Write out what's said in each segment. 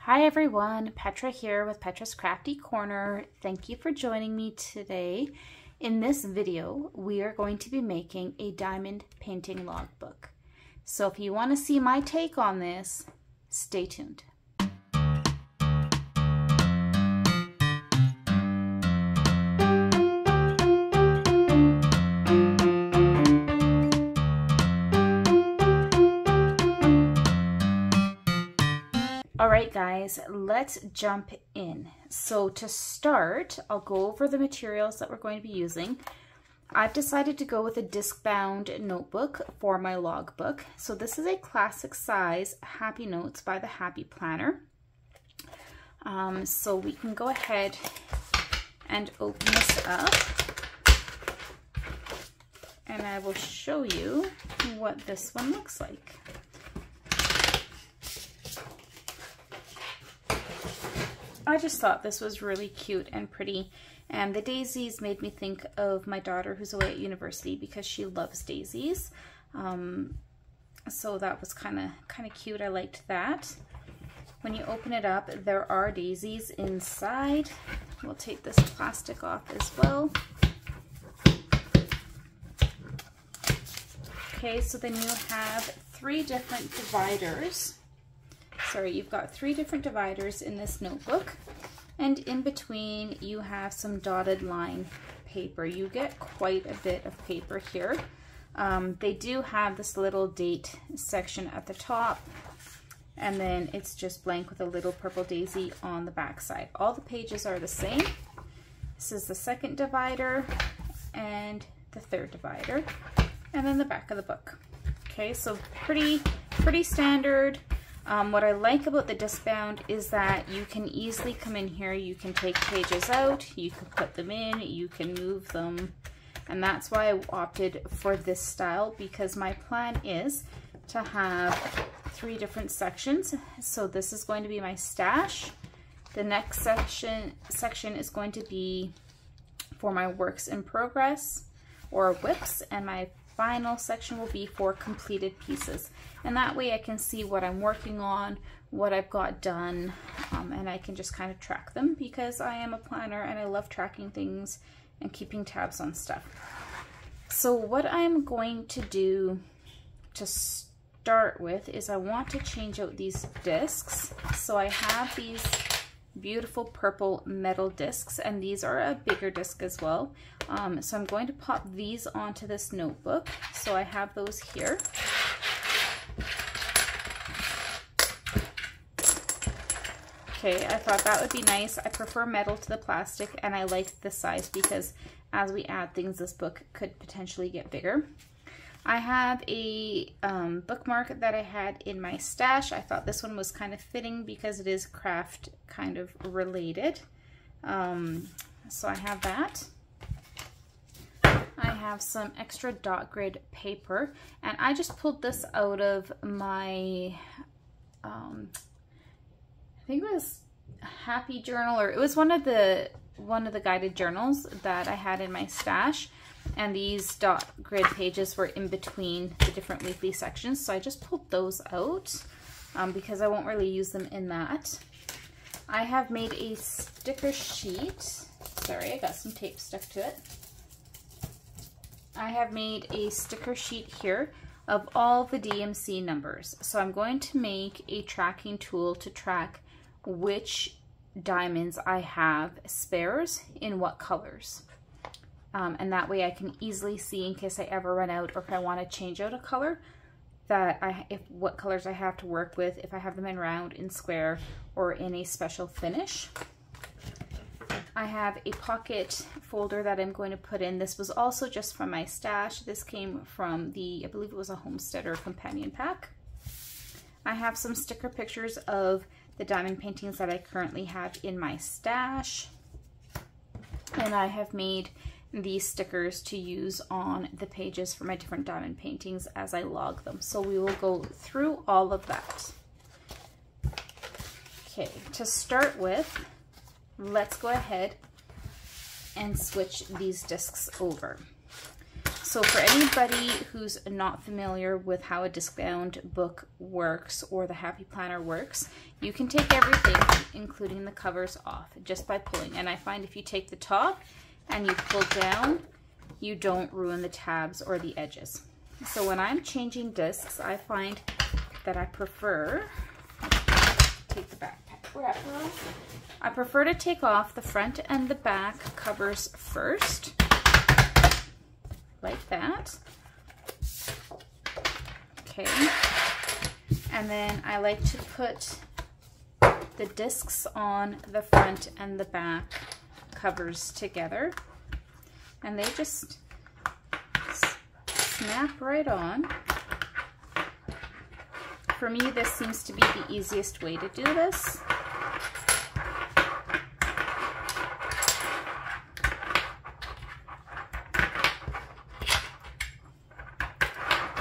Hi everyone, Petra here with Petra's Crafty Corner. Thank you for joining me today. In this video, we are going to be making a diamond painting logbook. So if you want to see my take on this, stay tuned. All right, guys, let's jump in. So to start, I'll go over the materials that we're going to be using. I've decided to go with a disc-bound notebook for my logbook. So this is a classic size Happy Notes by the Happy Planner. So we can go ahead and open this up. And I will show you what this one looks like. I just thought this was really cute and pretty, and the daisies made me think of my daughter who's away at university because she loves daisies. So that was kind of cute. I liked that. When you open it up, there are daisies inside. We'll take this plastic off as well. Okay, so then you have three different dividers. Sorry, you've got three different dividers in this notebook, and in between you have some dotted line paper. You get quite a bit of paper here. They do have this little date section at the top, and then it's just blank with a little purple daisy on the back side. All the pages are the same. This is the second divider and the third divider, and then the back of the book. Okay, so pretty standard. What I like about the disc bound is that you can easily come in here, you can take pages out, you can put them in, you can move them, and that's why I opted for this style, because my plan is to have three different sections. So this is going to be my stash. The next section is going to be for my works in progress or WIPs, and my final section will be for completed pieces, and that way I can see what I'm working on, what I've got done, and I can just kind of track them, because I am a planner and I love tracking things and keeping tabs on stuff. So what I'm going to do to start with is I want to change out these discs. So I have these beautiful purple metal discs, and these are a bigger disc as well. So I'm going to pop these onto this notebook. So I have those here. Okay, I thought that would be nice. I prefer metal to the plastic, and I like this size because as we add things, this book could potentially get bigger. I have a bookmark that I had in my stash. I thought this one was kind of fitting because it is craft kind of related. So I have that. I have some extra dot grid paper, and I just pulled this out of my, I think it was Happy Journal, or it was one of the guided journals that I had in my stash. And these dot grid pages were in between the different weekly sections, so I just pulled those out because I won't really use them in that. I have made a sticker sheet. Sorry, I got some tape stuck to it. I have made a sticker sheet here of all the DMC numbers. So I'm going to make a tracking tool to track which diamonds I have spares in what colors. And that way I can easily see, in case I ever run out or if I want to change out a color, that what colors I have to work with, if I have them in round, in square, or in a special finish. I have a pocket folder that I'm going to put in. This was also just from my stash. This came from I believe it was a Homesteader companion pack. I have some sticker pictures of the diamond paintings that I currently have in my stash. And I have made these stickers to use on the pages for my different diamond paintings as I log them. So we will go through all of that. Okay, to start with, let's go ahead and switch these discs over. So So for anybody who's not familiar with how a disc-bound book works or the Happy Planner works, you can take everything, including the covers, off just by pulling. And I find if you take the top and you pull down, you don't ruin the tabs or the edges. So when I'm changing discs, I find that I prefer, take the backpack wrapper off. I prefer to take off the front and the back covers first, like that. Okay. And then I like to put the discs on the front and the back covers together, and they just snap right on. For me, this seems to be the easiest way to do this.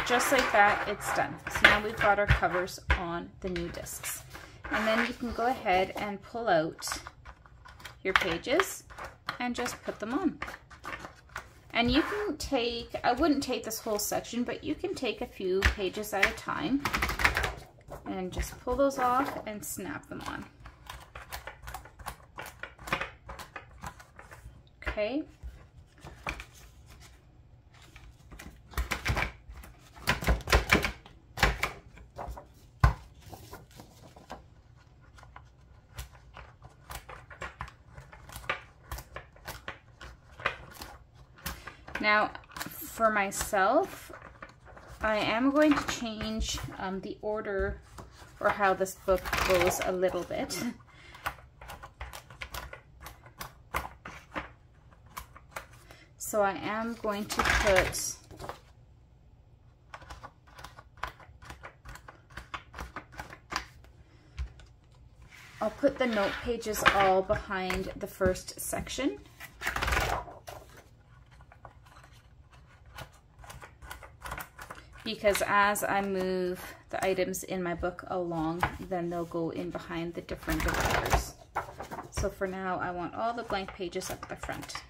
Just like that, it's done. So now we've got our covers on the new discs. And then you can go ahead and pull out your pages and just put them on. And you can take, I wouldn't take this whole section, but you can take a few pages at a time and just pull those off and snap them on. Okay. Now, for myself, I am going to change the order or how this book goes a little bit. So I am going to put I'll put the note pages all behind the first section. Because as I move the items in my book along, then they'll go in behind the different dividers. So for now, I want all the blank pages up the front.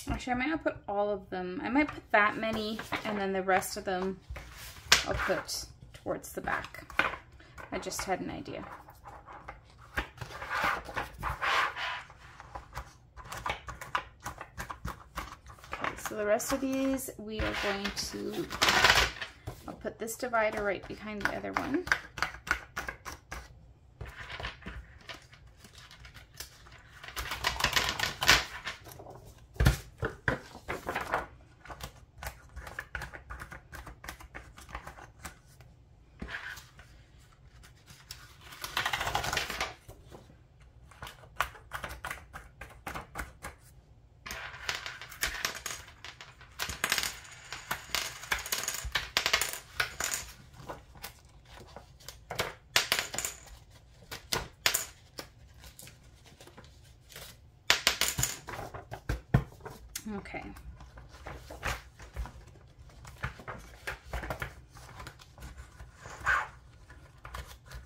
Actually, I might not put all of them. I might put that many, and then the rest of them I'll put towards the back. I just had an idea. Okay, so the rest of these we are going to, I'll put this divider right behind the other one. Okay.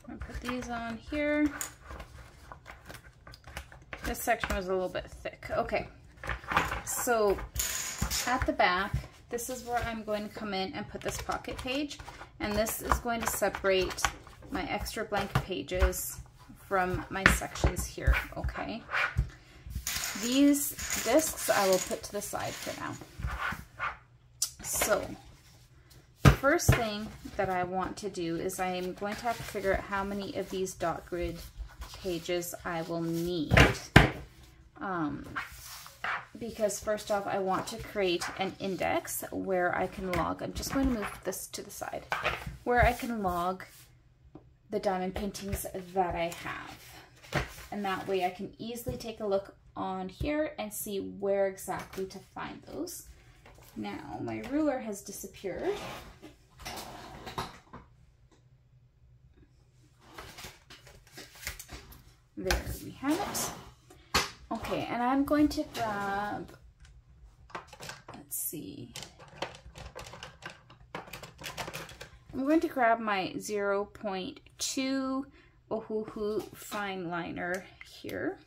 I'm gonna put these on here. This section was a little bit thick. Okay. So at the back, this is where I'm going to come in and put this pocket page, and this is going to separate my extra blank pages from my sections here, okay? These discs I will put to the side for now. So the first thing that I want to do is I am going to have to figure out how many of these dot grid pages I will need. Because first off, I want to create an index where I can log, I'm just going to move this to the side, where I can log the diamond paintings that I have. And that way I can easily take a look on here and see where exactly to find those. Now my ruler has disappeared. There we have it. Okay. Okay, and I'm going to grab, let's see, I'm going to grab my 0.2 Ohuhu fine liner here,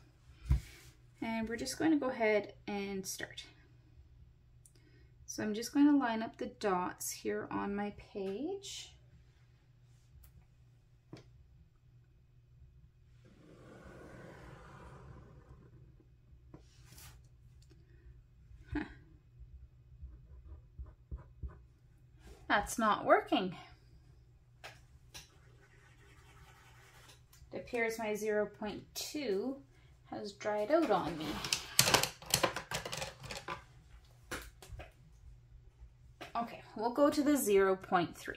and we're just going to go ahead and start. So I'm just going to line up the dots here on my page. That's not working. It appears my 0.2 has dried out on me. Okay, we'll go to the 0.3.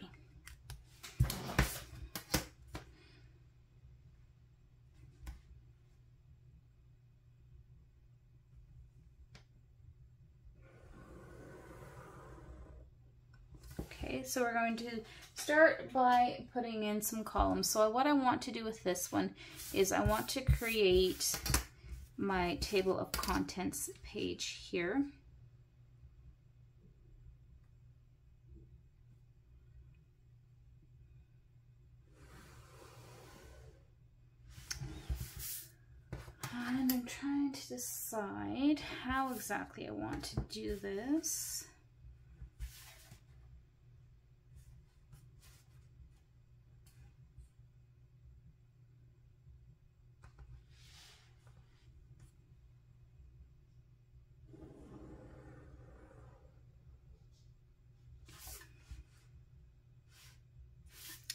Okay, so we're going to start by putting in some columns. So what I want to do with this one is I want to create my table of contents page here. And I'm trying to decide how exactly I want to do this.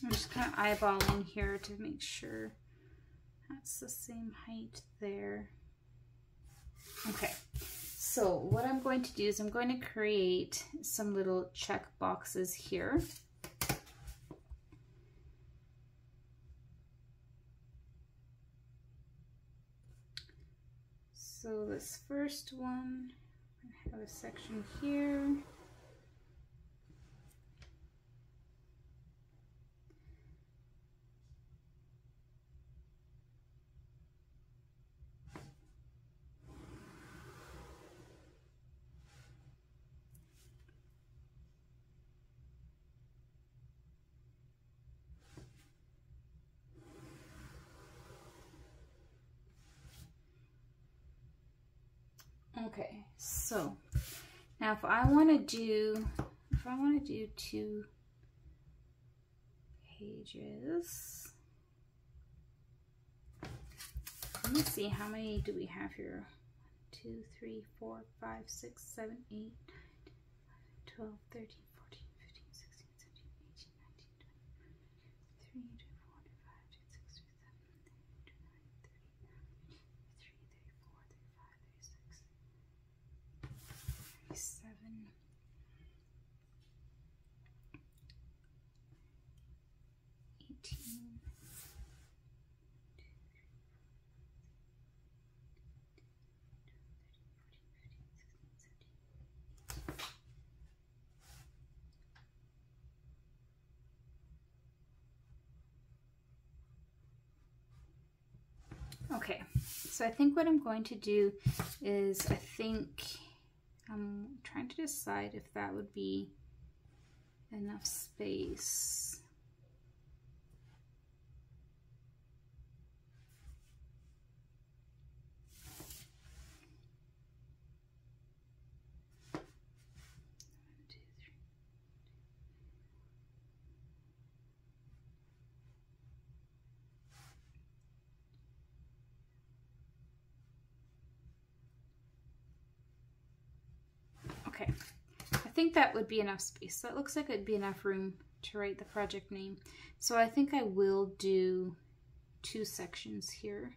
I'm just kind of eyeballing here to make sure that's the same height there. Okay, so what I'm going to do is I'm going to create some little check boxes here. So this first one, I have a section here. Okay, so now if I want to do 2 pages, let me see, how many do we have here? 1, 2, 3, 4, 5, 6, 7, 8, 12, 13, 14, 15, 16, 17, 18, 19, 20, 23, 24, 25, 26, 27, 18. Okay, so I think what I'm going to do is I'm trying to decide if that would be enough space. Okay, I think that would be enough space. That looks like it'd be enough room to write the project name. So I think I will do 2 sections here.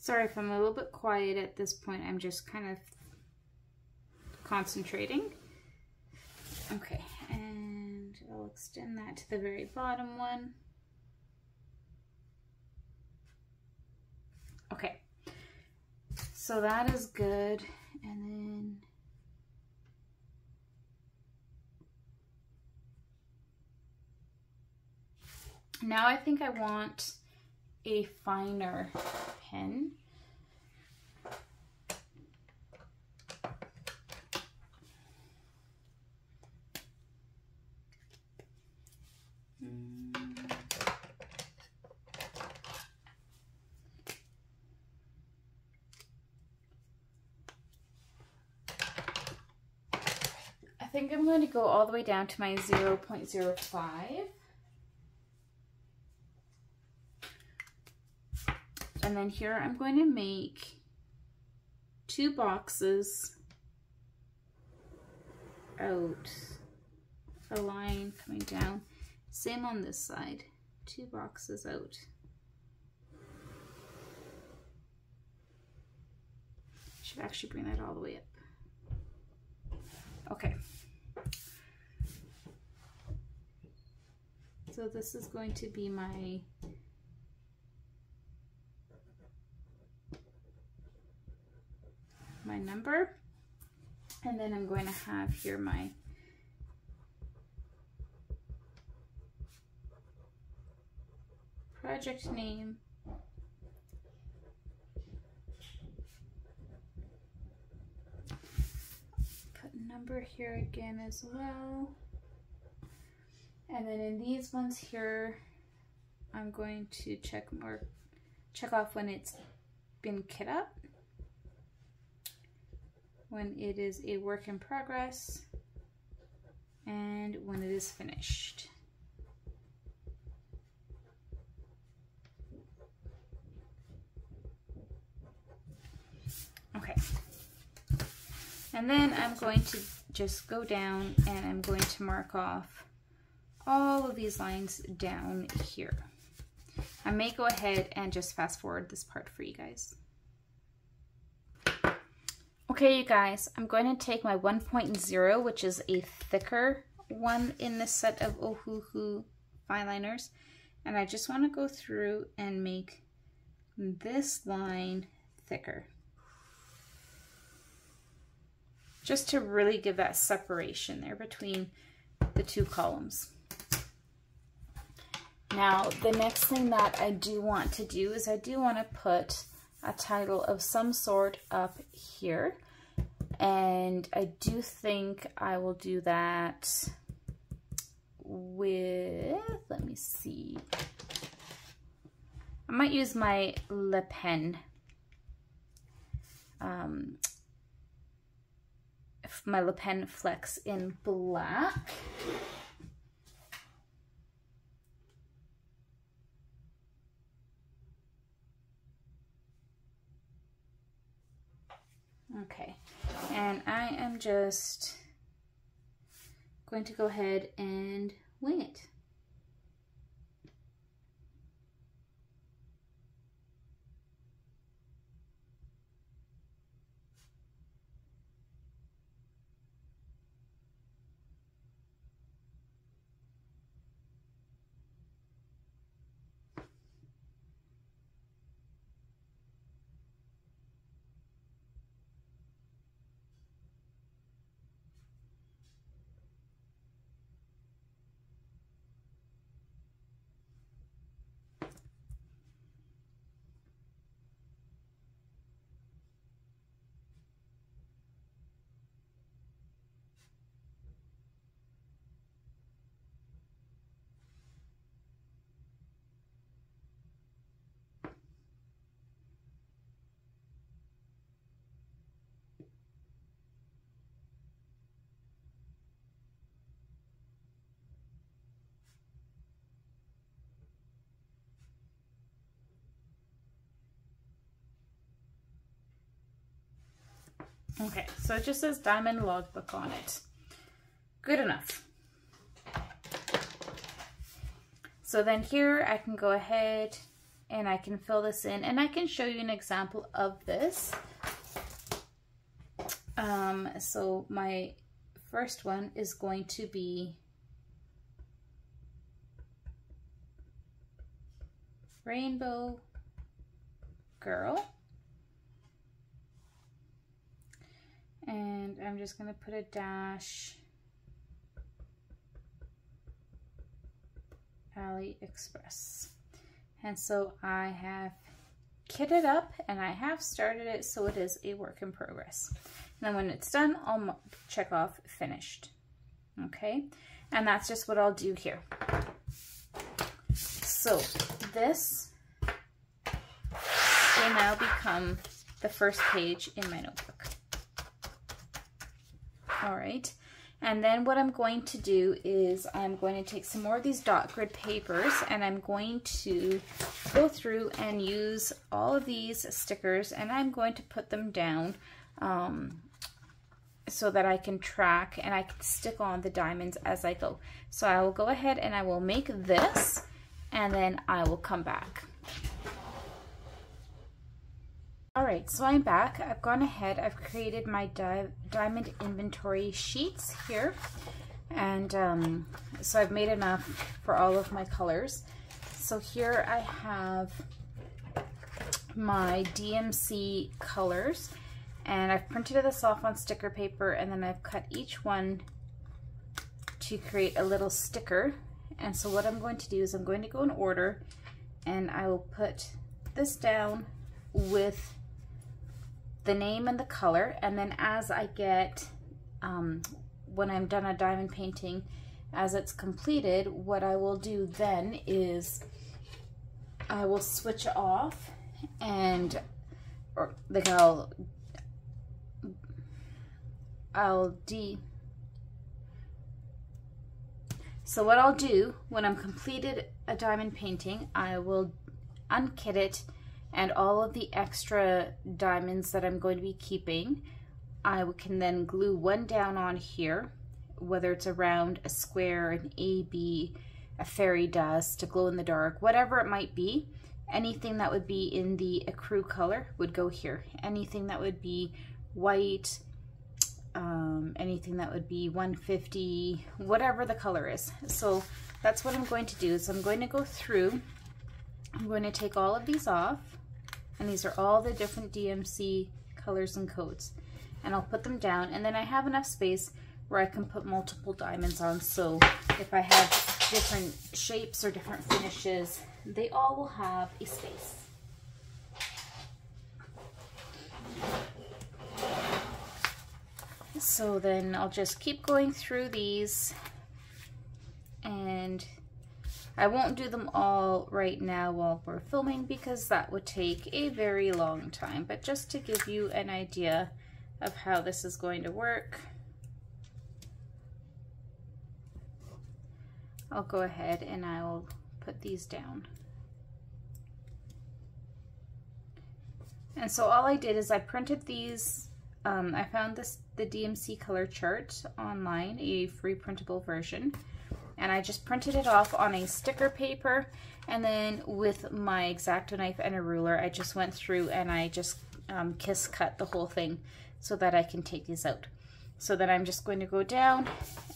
Sorry if I'm a little bit quiet at this point. I'm just kind of concentrating. Okay, and I'll extend that to the very bottom one. Okay, so that is good. And then now I think I want a finer pen. I think I'm going to go all the way down to my 0.05. And then here I'm going to make 2 boxes out, a line coming down. Same on this side, 2 boxes out. Should actually bring that all the way up. Okay. So this is going to be my number, and then I'm going to have here my project name, put number here again as well, and then in these ones here I'm going to check off when it's been kit up, when it is a work in progress, and when it is finished. Okay, and then I'm going to just go down and I'm going to mark off all of these lines down here. I may go ahead and just fast forward this part for you guys. Okay, you guys, I'm going to take my 1.0, which is a thicker one in this set of Ohuhu fine liners, and I just want to go through and make this line thicker, just to really give that separation there between the 2 columns. Now, the next thing that I do want to do is I do want to put a title of some sort up here, and I do think I will do that with, let me see, I might use my Le Pen, my Le Pen Flex in black. Okay, and I am just going to go ahead and wing it. Okay, so it just says Diamond Logbook on it. Good enough. So then here I can go ahead and I can fill this in, and I can show you an example of this. So my first one is going to be Rainbow Girl. And I'm just going to put a dash AliExpress. And so I have kitted up and I have started it, so it is a work in progress. And then when it's done, I'll check off finished. Okay, and that's just what I'll do here. So this will now become the first page in my notebook. All right, and then what I'm going to do is I'm going to take some more of these dot grid papers, and I'm going to go through and use all of these stickers, and I'm going to put them down so that I can track and I can stick on the diamonds as I go. So I will go ahead and I will make this, and then I will come back. All right, so I'm back. I've gone ahead, I've created my diamond inventory sheets here. And so I've made enough for all of my colors. So here I have my DMC colors, and I've printed this off on sticker paper, and then I've cut each one to create a little sticker. And so what I'm going to do is I'm going to go in order, and I will put this down with the name and the color, and then as I get, when I'm done a diamond painting, as it's completed, what I will do then is I will switch off, and so what I'll do when I'm completed a diamond painting, I will unkit it, and all of the extra diamonds that I'm going to be keeping, I can then glue one down on here, whether it's a round, a square, an AB, a fairy dust, a glow in the dark, whatever it might be. Anything that would be in the ecru color would go here. Anything that would be white, anything that would be 150, whatever the color is. So that's what I'm going to do, is I'm going to go through, I'm going to take all of these off, and these are all the different DMC colors and codes, and I'll put them down, and then I have enough space where I can put multiple diamonds on, so if I have different shapes or different finishes, they all will have a space. So then I'll just keep going through these, and I won't do them all right now while we're filming because that would take a very long time, but just to give you an idea of how this is going to work, I'll go ahead and I'll put these down. And so all I did is I printed these, I found the DMC color chart online, a free printable version, and I just printed it off on a sticker paper, and then with my X-Acto knife and a ruler I just went through and I just kiss cut the whole thing so that I can take these out. So then I'm just going to go down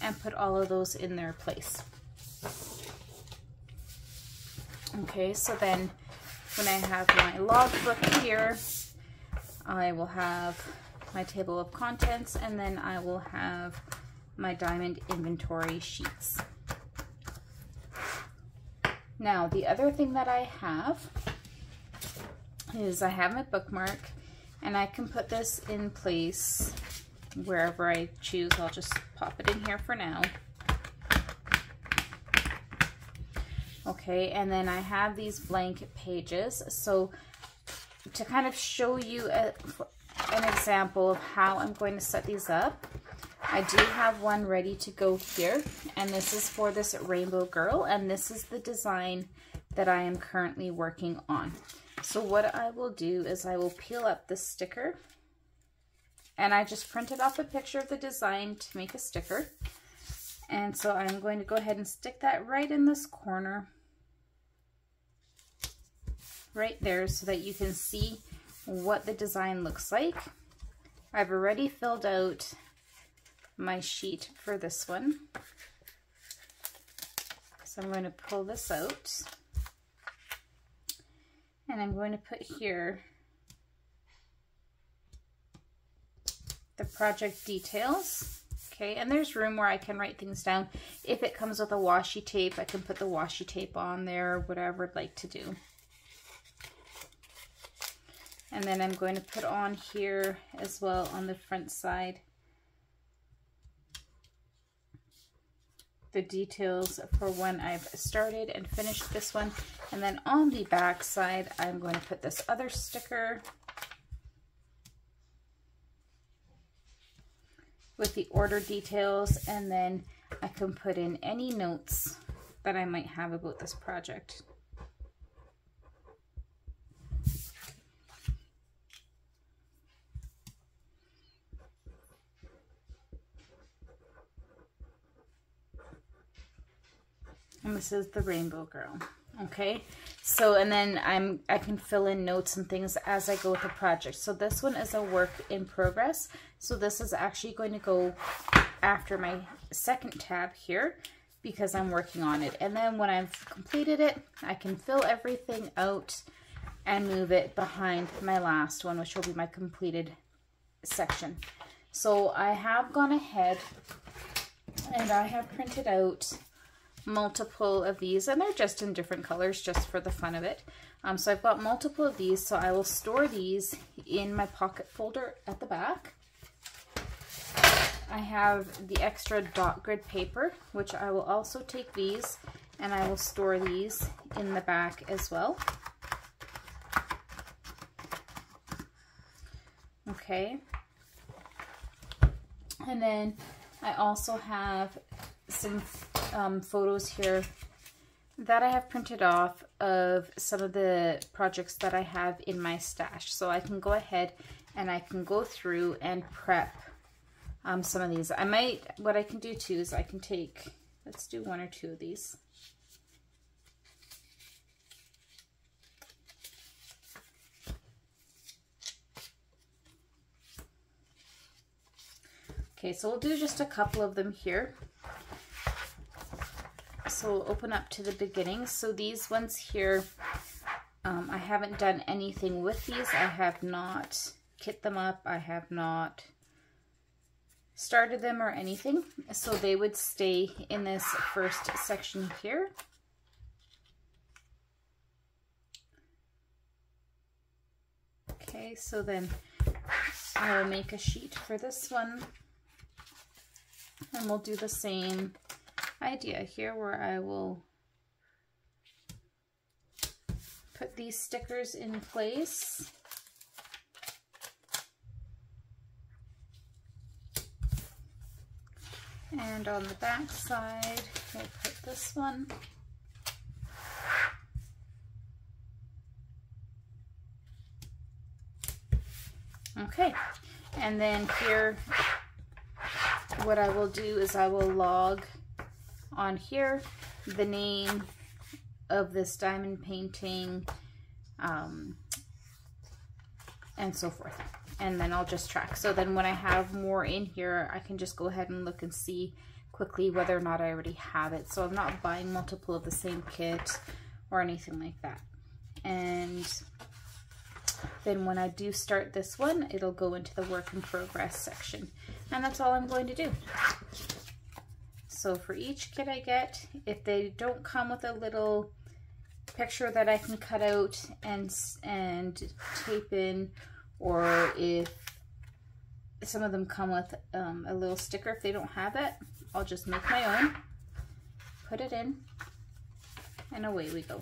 and put all of those in their place. Okay, so then when I have my logbook here, I will have my table of contents, and then I will have my diamond inventory sheets. Now, the other thing that I have is I have my bookmark, and I can put this in place wherever I choose. I'll just pop it in here for now. Okay, and then I have these blank pages. So to kind of show you an example of how I'm going to set these up, I do have one ready to go here, and this is for this Rainbow Girl, and this is the design that I am currently working on. So what I will do is I will peel up the sticker, and I just printed off a picture of the design to make a sticker, and so I'm going to go ahead and stick that right in this corner. right there so that you can see what the design looks like. I've already filled out my sheet for this one. So I'm going to pull this out and I'm going to put here the project details. Okay, and there's room where I can write things down. If it comes with a washi tape, I can put the washi tape on there, whatever I'd like to do. And then I'm going to put on here as well on the front side the details for when I've started and finished this one. And then on the back side, I'm going to put this other sticker with the order details, and then I can put in any notes that I might have about this project. And this is the Rainbow Girl. Okay, so and then I can fill in notes and things as I go with the project. So this one is a work in progress. So this is actually going to go after my second tab here because I'm working on it. And then when I've completed it, I can fill everything out and move it behind my last one, which will be my completed section. So I have gone ahead and I have printed out multiple of these, and they're just in different colors just for the fun of it. So I've got multiple of these, so I will store these in my pocket folder at the back. I have the extra dot grid paper, which I will also take these and I will store these in the back as well. Okay, and then I also have some photos here that I have printed off of some of the projects that I have in my stash. So I can go ahead and I can go through and prep some of these. What I can do too is I can take, let's do one or two of these. Okay, so we'll do just a couple of them here. So we'll open up to the beginning. So these ones here, I haven't done anything with these. I have not kit them up. I have not started them or anything. So they would stay in this first section here. Okay, so then I'll make a sheet for this one. And we'll do the same idea here where I will put these stickers in place. And on the back side, we'll put this one. Okay, and then here, what I will do is I will log on here the name of this diamond painting and so forth, and then I'll just track. So then when I have more in here, I can just go ahead and look and see quickly whether or not I already have it. So I'm not buying multiple of the same kit or anything like that. And then when I do start this one, it'll go into the work in progress section, and that's all I'm going to do. So for each kit I get, if they don't come with a little picture that I can cut out and tape in, or if some of them come with a little sticker, if they don't have it, I'll just make my own, put it in, and away we go.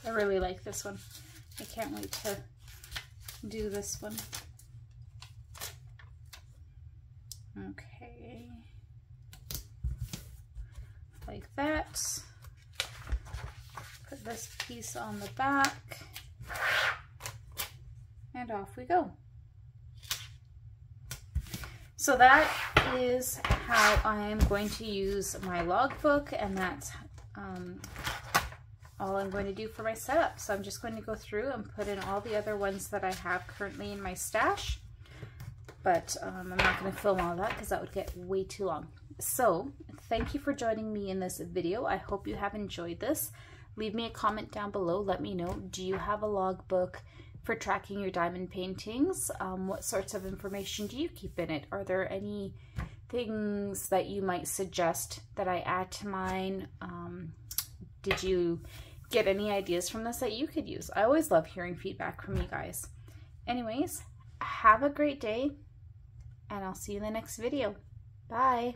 I really like this one. I can't wait to do this one. Okay. Like that. Put this piece on the back. And off we go. So that is how I am going to use my logbook, and that's all I'm going to do for my setup. So I'm just going to go through and put in all the other ones that I have currently in my stash. But I'm not going to film all that because that would get way too long. So thank you for joining me in this video. I hope you have enjoyed this. Leave me a comment down below. Let me know, do you have a logbook for tracking your diamond paintings? What sorts of information do you keep in it? Are there any things that you might suggest that I add to mine? Did you get any ideas from this that you could use? I always love hearing feedback from you guys. Anyways, have a great day, and I'll see you in the next video. Bye.